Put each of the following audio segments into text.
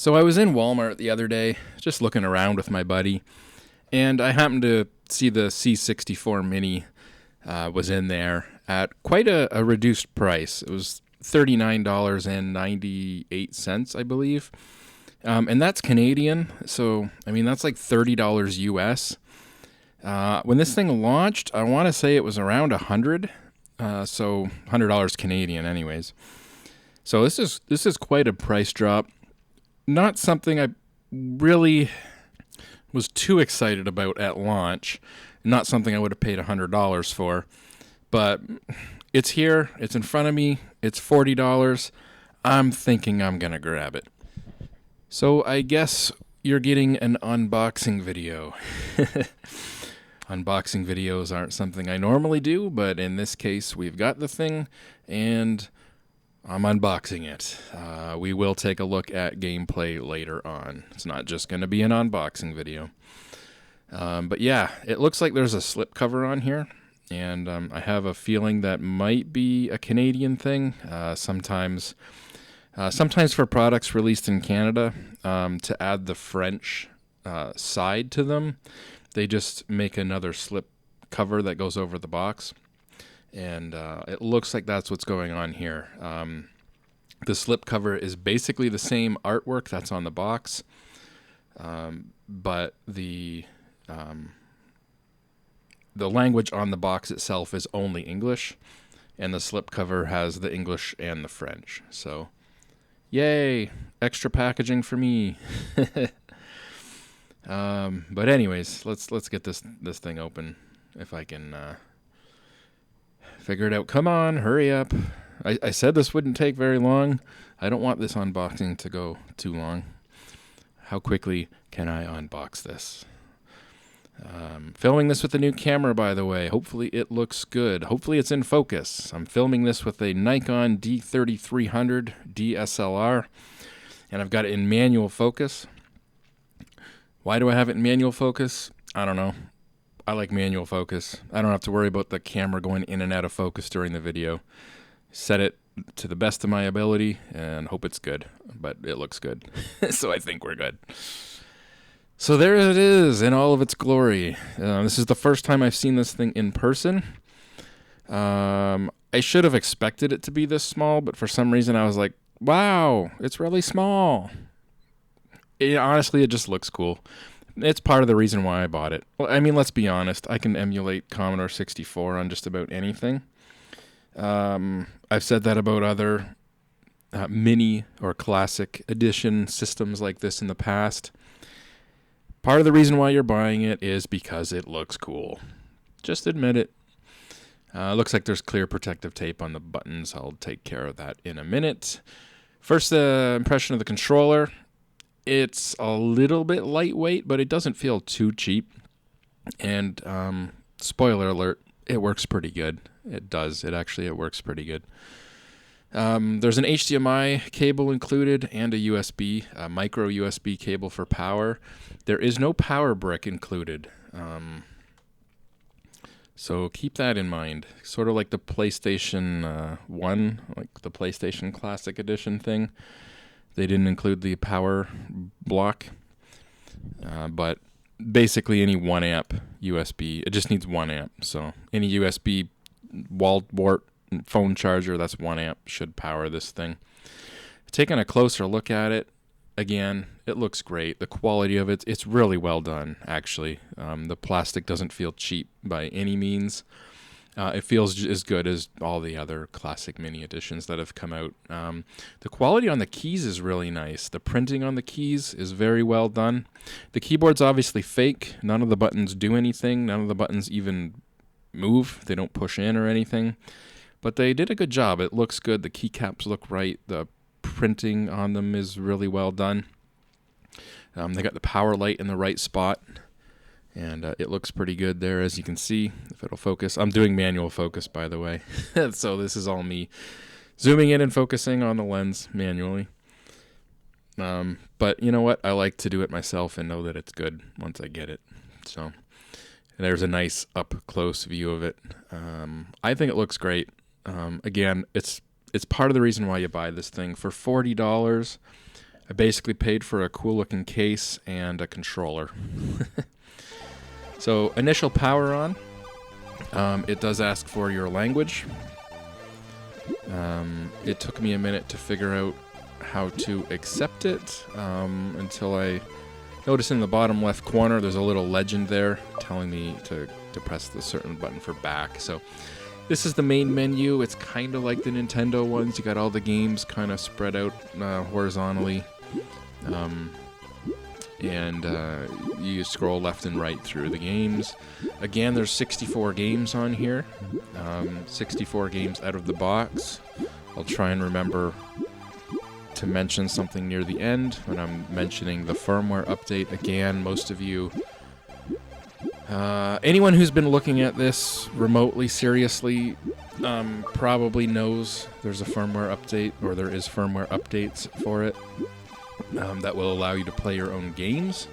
So I was in Walmart the other day, just looking around with my buddy, and I happened to see the C64 Mini was in there at quite a reduced price. It was $39.98, I believe. And that's Canadian, so I mean that's like $30 US. When this thing launched, I want to say it was around so $100 Canadian, anyways. So this is quite a price drop. Not something I really was too excited about at launch. Not something I would have paid $100 for. But it's here. It's in front of me. It's $40. I'm thinking I'm going to grab it. So I guess you're getting an unboxing video. Unboxing videos aren't something I normally do, but in this case, we've got the thing, and I'm unboxing it. We will take a look at gameplay later on. It's not just going to be an unboxing video. But yeah, it looks like there's a slipcover on here, and I have a feeling that might be a Canadian thing. Sometimes for products released in Canada, to add the French side to them, they just make another slip cover that goes over the box. And it looks like that's what's going on here. The slip cover is basically the same artwork that's on the box, but the language on the box itself is only English, and the slip cover has the English and the French. So, yay! Extra packaging for me. But anyways, let's get this thing open if I can. Figure it out. Come on, hurry up. I said this wouldn't take very long. I don't want this unboxing to go too long. How quickly can I unbox this? Filming this with a new camera, by the way. Hopefully it looks good. Hopefully it's in focus. I'm filming this with a Nikon D3300 DSLR, and I've got it in manual focus. Why do I have it in manual focus? I don't know. I like manual focus. I don't have to worry about the camera going in and out of focus during the video. Set it to the best of my ability and hope it's good. But it looks good. So I think we're good. So there it is in all of its glory. This is the first time I've seen this thing in person. I should have expected it to be this small, but for some reason I was like, wow, it's really small. Honestly, it just looks cool. It's part of the reason why I bought it. Well, I mean, let's be honest. I can emulate Commodore 64 on just about anything. I've said that about other mini or classic edition systems like this in the past. Part of the reason why you're buying it is because it looks cool. Just admit it. Looks like there's clear protective tape on the buttons. I'll take care of that in a minute. First impression of the controller. It's a little bit lightweight, but it doesn't feel too cheap. And spoiler alert, it works pretty good. It does. It works pretty good. There's an HDMI cable included and a USB, a micro USB cable for power. There is no power brick included. So keep that in mind. Sort of like the PlayStation 1, like the PlayStation Classic Edition thing. They didn't include the power block, but basically any 1 amp USB, it just needs 1 amp. So any USB wall wart phone charger that's 1 amp should power this thing. Taking a closer look at it, again, it looks great. The quality of it's really well done, actually. The plastic doesn't feel cheap by any means. It feels as good as all the other classic mini editions that have come out. The quality on the keys is really nice. The printing on the keys is very well done. The keyboard's obviously fake. None of the buttons do anything. None of the buttons even move. They don't push in or anything. But they did a good job. It looks good. The keycaps look right. The printing on them is really well done. They got the power light in the right spot. And it looks pretty good there, as you can see, if it'll focus. I'm doing manual focus, by the way. So this is all me zooming in and focusing on the lens manually. But you know what? I like to do it myself and know that it's good once I get it. So there's a nice up-close view of it. I think it looks great. Again, it's part of the reason why you buy this thing. For $40, I basically paid for a cool looking case and a controller. So initial power on, it does ask for your language. It took me a minute to figure out how to accept it until I noticed in the bottom left corner there's a little legend there telling me to press the certain button for back. So this is the main menu. It's kind of like the Nintendo ones. You got all the games kind of spread out horizontally. And you scroll left and right through the games. Again, there's 64 games on here. 64 games out of the box. I'll try and remember to mention something near the end when I'm mentioning the firmware update. Again, most of you, anyone who's been looking at this remotely seriously probably knows there's a firmware update, or there is firmware updates for it. That will allow you to play your own games,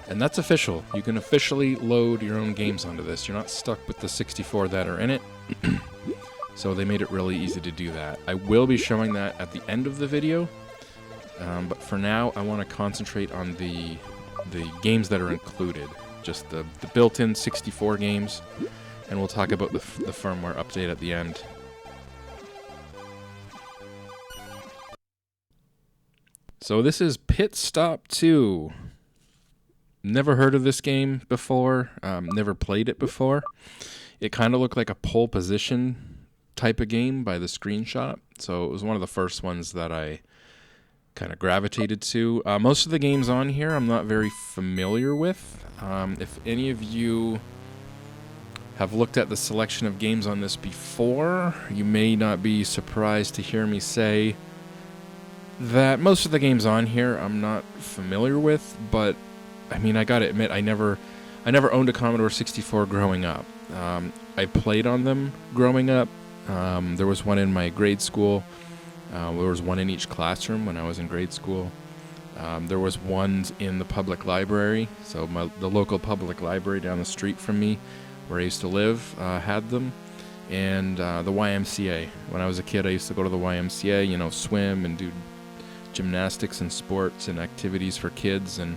and that's official. You can officially load your own games onto this. You're not stuck with the 64 that are in it. So they made it really easy to do that. I will be showing that at the end of the video, but for now I want to concentrate on the games that are included, just the built-in 64 games, and we'll talk about the firmware update at the end. So this is Pit Stop 2. Never heard of this game before, never played it before. It kind of looked like a pole position type of game by the screenshot, so it was one of the first ones that I kind of gravitated to. Most of the games on here I'm not very familiar with. If any of you have looked at the selection of games on this before, you may not be surprised to hear me say that most of the games on here I'm not familiar with, but I mean, I gotta admit, I never owned a Commodore 64 growing up. I played on them growing up. There was one in my grade school. There was one in each classroom when I was in grade school. There was ones in the public library. So the local public library down the street from me, where I used to live, had them. And the YMCA. When I was a kid, I used to go to the YMCA, swim and do gymnastics and sports and activities for kids. And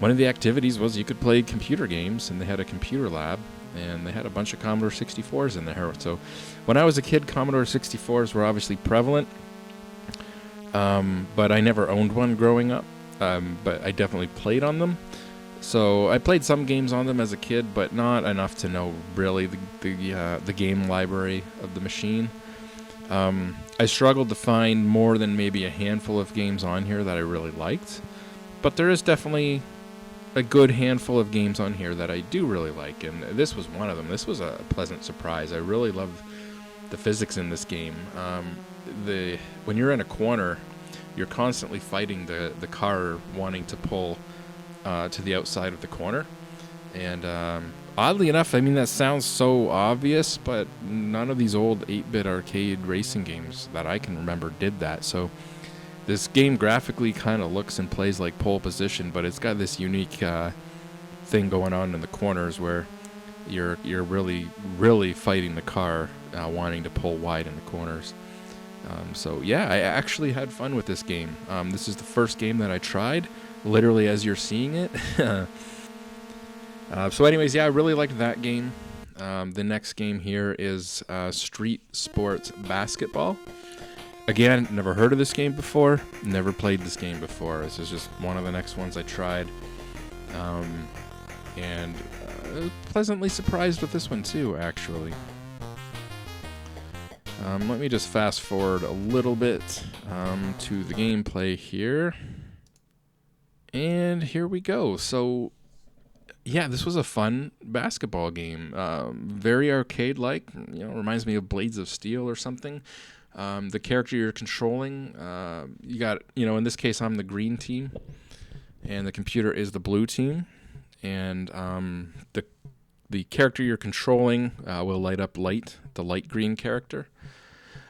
one of the activities was you could play computer games, and they had a computer lab, and they had a bunch of Commodore 64s in there. So when I was a kid, Commodore 64s were obviously prevalent, but I never owned one growing up, but I definitely played on them. So I played some games on them as a kid, but not enough to know really the game library of the machine. I struggled to find more than maybe a handful of games on here that I really liked, but there is definitely a good handful of games on here that I do really like, and this was one of them. This was a pleasant surprise. I really love the physics in this game. When you're in a corner, you're constantly fighting the car wanting to pull to the outside of the corner, and oddly enough, I mean, that sounds so obvious, but none of these old 8-bit arcade racing games that I can remember did that. So this game graphically kind of looks and plays like pole position, but it's got this unique thing going on in the corners where you're really fighting the car, wanting to pull wide in the corners. So yeah, I actually had fun with this game. This is the first game that I tried, literally as you're seeing it. So anyways, yeah, I really liked that game. The next game here is Street Sports Basketball. Again, never heard of this game before, never played this game before. This is just one of the next ones I tried. And pleasantly surprised with this one too, actually. Let me just fast forward a little bit to the gameplay here. And here we go. So yeah, this was a fun basketball game. Very arcade-like. Reminds me of Blades of Steel or something. The character you're controlling, you got, in this case, I'm the green team, and the computer is the blue team. And the character you're controlling will light up the light green character.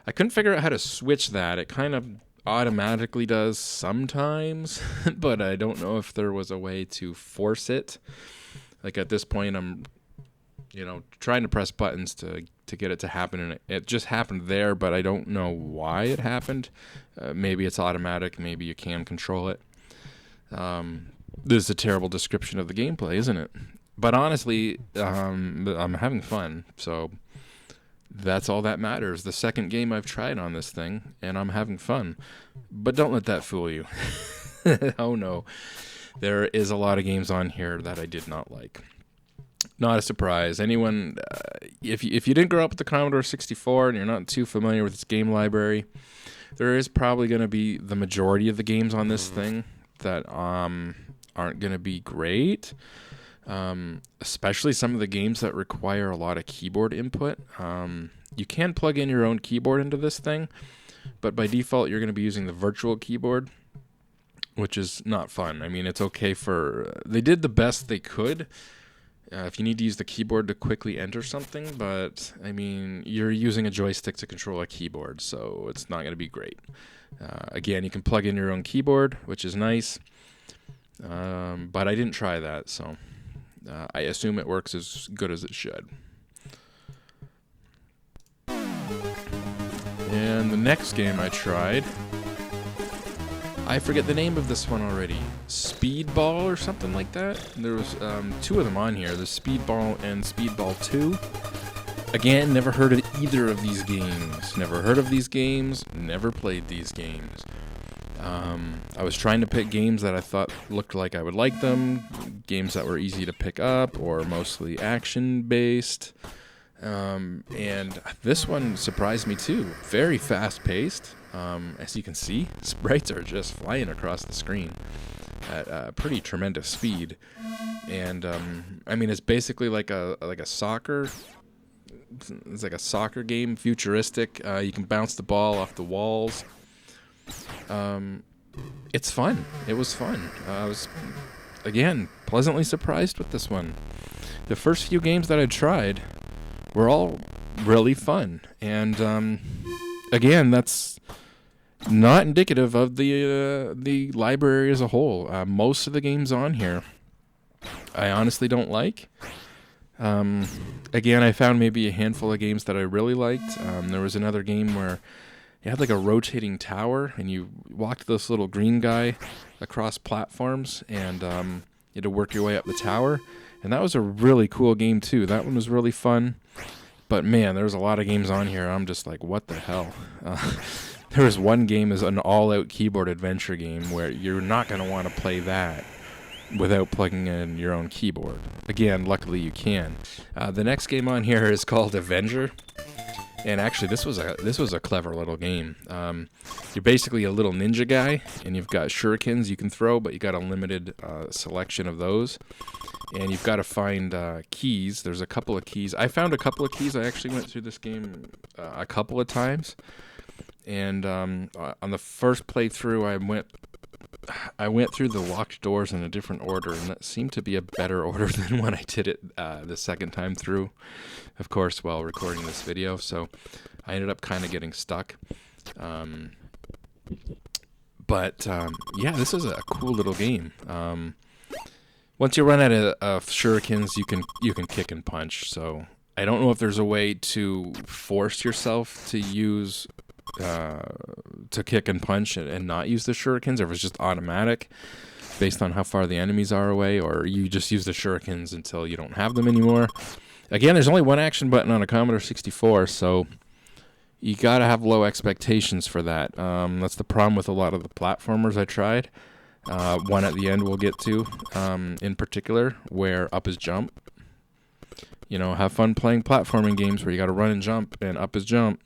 I couldn't figure out how to switch that. It kind of automatically does sometimes, but I don't know if there was a way to force it. Like at this point, I'm, trying to press buttons to to get it to happen, and it just happened there, but I don't know why it happened. Maybe it's automatic, maybe you can control it. This is a terrible description of the gameplay, isn't it? But honestly, I'm having fun, so that's all that matters. The second game I've tried on this thing, and I'm having fun. But don't let that fool you. Oh no. There is a lot of games on here that I did not like. Not a surprise. Anyone, if you didn't grow up with the Commodore 64 and you're not too familiar with its game library, there is probably going to be the majority of the games on this thing that aren't going to be great. Especially some of the games that require a lot of keyboard input. You can plug in your own keyboard into this thing, but by default you're going to be using the virtual keyboard, which is not fun. I mean, it's okay they did the best they could if you need to use the keyboard to quickly enter something, but I mean, you're using a joystick to control a keyboard, so it's not going to be great. Again, you can plug in your own keyboard, which is nice, but I didn't try that, so I assume it works as good as it should. And the next game I tried, I forget the name of this one already. Speedball or something like that? There was two of them on here. There's Speedball and Speedball 2. Again, never heard of either of these games. Never heard of these games. Never played these games. I was trying to pick games that I thought looked like I would like them. Games that were easy to pick up or mostly action-based. And this one surprised me too. Very fast-paced. As you can see, sprites are just flying across the screen at a pretty tremendous speed. And I mean, it's basically like a soccer. It's like a soccer game, futuristic. You can bounce the ball off the walls. It's fun. It was fun. I was, again, pleasantly surprised with this one. The first few games that I tried were all really fun. And again, that's not indicative of the library as a whole. Most of the games on here, I honestly don't like. Again, I found maybe a handful of games that I really liked. There was another game where you had like a rotating tower, and you walked this little green guy across platforms, and you had to work your way up the tower. And that was a really cool game too. That one was really fun. But man, there's a lot of games on here. I'm just like, what the hell? There was one game as an all-out keyboard adventure game where you're not going to want to play that without plugging in your own keyboard. Again, luckily you can. The next game on here is called Avenger. And actually, this was a clever little game. You're basically a little ninja guy, and you've got shurikens you can throw, but you got a limited selection of those. And you've got to find keys. There's a couple of keys. I found a couple of keys. I actually went through this game a couple of times. And on the first playthrough, I went through the locked doors in a different order, and that seemed to be a better order than when I did it the second time through, of course, while recording this video. So I ended up kind of getting stuck. But yeah, this is a cool little game. Once you run out of shurikens, you can kick and punch. So I don't know if there's a way to force yourself to use to kick and punch and not use the shurikens, or if it's just automatic based on how far the enemies are away, or you just use the shurikens until you don't have them anymore. Again, there's only one action button on a Commodore 64, so you gotta have low expectations for that. That's the problem with a lot of the platformers I tried. One at the end we'll get to, in particular, where up is jump. You know, have fun playing platforming games where you gotta run and jump, and up is jump.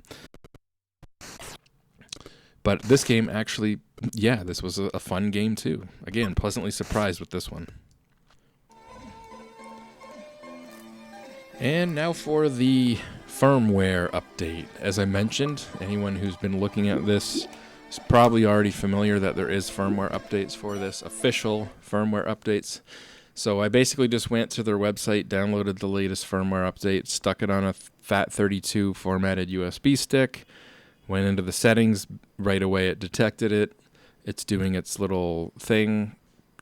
But this game actually, yeah, this was a fun game too. Again, pleasantly surprised with this one. And now for the firmware update. As I mentioned, anyone who's been looking at this is probably already familiar that there is firmware updates for this, official firmware updates. So I basically just went to their website, downloaded the latest firmware update, stuck it on a FAT32 formatted USB stick, went into the settings. Right away it detected it. It's doing its little thing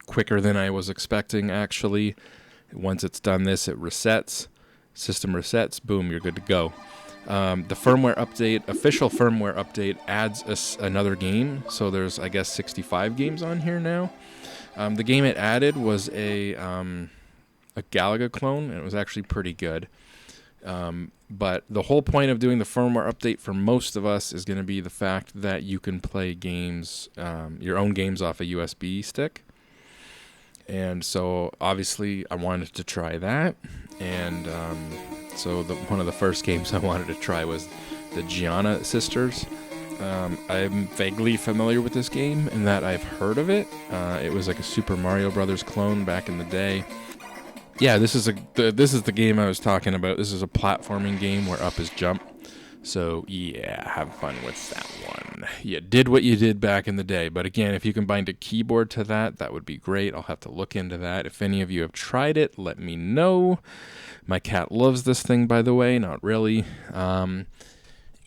quicker than I was expecting, actually. Once it's done this, it resets. System resets. Boom, you're good to go. The firmware update, official firmware update, adds another game. So there's, I guess, 65 games on here now. The game it added was a Galaga clone, and it was actually pretty good. But the whole point of doing the firmware update for most of us is going to be the fact that you can play games, your own games off a USB stick. And so obviously I wanted to try that. And so one of the first games I wanted to try was the Gianna sisters. I'm vaguely familiar with this game in that I've heard of it. It was like a Super Mario Brothers clone back in the day. Yeah, this is the game I was talking about. This is a platforming game where up is jump. So yeah, have fun with that one. You did what you did back in the day. But again, if you can bind a keyboard to that, that would be great. I'll have to look into that. If any of you have tried it, let me know. My cat loves this thing, by the way. Not really.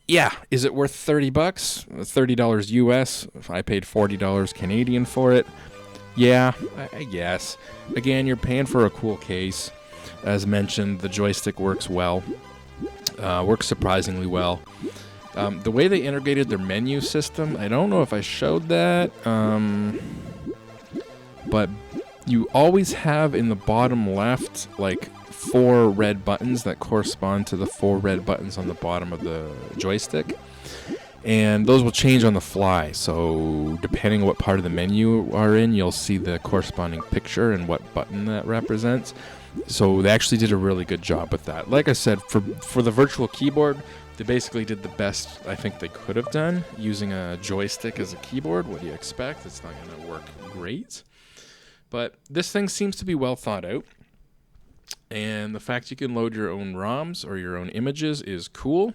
Yeah, is it worth $30? $30 US. If I paid $40 Canadian for it. Yeah, I guess. Again, you're paying for a cool case. As mentioned, the joystick works well. Works surprisingly well. The way they integrated their menu system, I don't know if I showed that. But you always have in the bottom left, like, 4 red buttons that correspond to the 4 red buttons on the bottom of the joystick. And those will change on the fly, so depending on what part of the menu you are in, you'll see the corresponding picture and what button that represents. So they actually did a really good job with that. Like I said, for the virtual keyboard, they basically did the best I think they could have done using a joystick as a keyboard. What do you expect? It's not going to work great. But this thing seems to be well thought out. And the fact you can load your own ROMs or your own images is cool.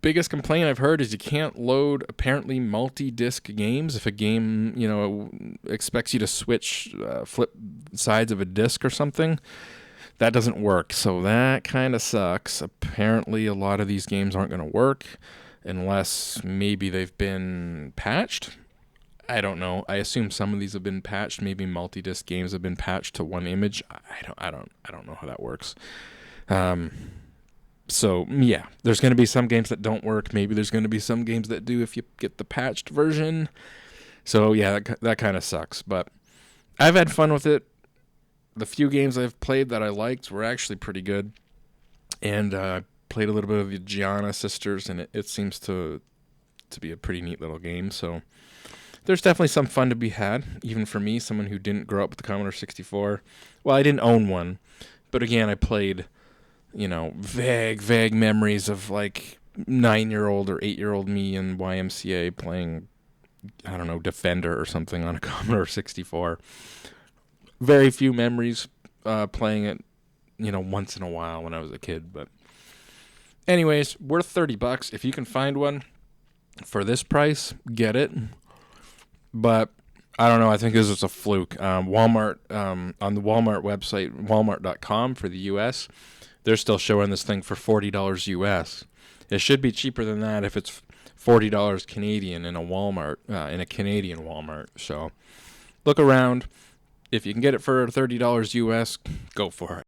Biggest complaint I've heard is you can't load apparently multi-disc games. If a game, expects you to switch, flip sides of a disc or something, that doesn't work. So that kind of sucks. Apparently a lot of these games aren't going to work unless maybe they've been patched. I don't know. I assume some of these have been patched. Maybe multi-disc games have been patched to one image. I don't know how that works. So, yeah, there's going to be some games that don't work. Maybe there's going to be some games that do if you get the patched version. So, yeah, that kind of sucks. But I've had fun with it. The few games I've played that I liked were actually pretty good. And I played a little bit of the Gianna sisters, and it seems to be a pretty neat little game. So there's definitely some fun to be had, even for me, someone who didn't grow up with the Commodore 64. Well, I didn't own one. But, again, I played... vague memories of like 9-year-old or 8-year-old me in YMCA playing, I don't know, Defender or something on a Commodore 64. Very few memories playing it, once in a while when I was a kid. But anyways, worth $30. If you can find one for this price, get it. But I don't know. I think this is a fluke. Walmart, on the Walmart website, walmart.com for the U.S., they're still showing this thing for $40 US. It should be cheaper than that if it's $40 Canadian in a Walmart, in a Canadian Walmart. So look around. If you can get it for $30 US, go for it.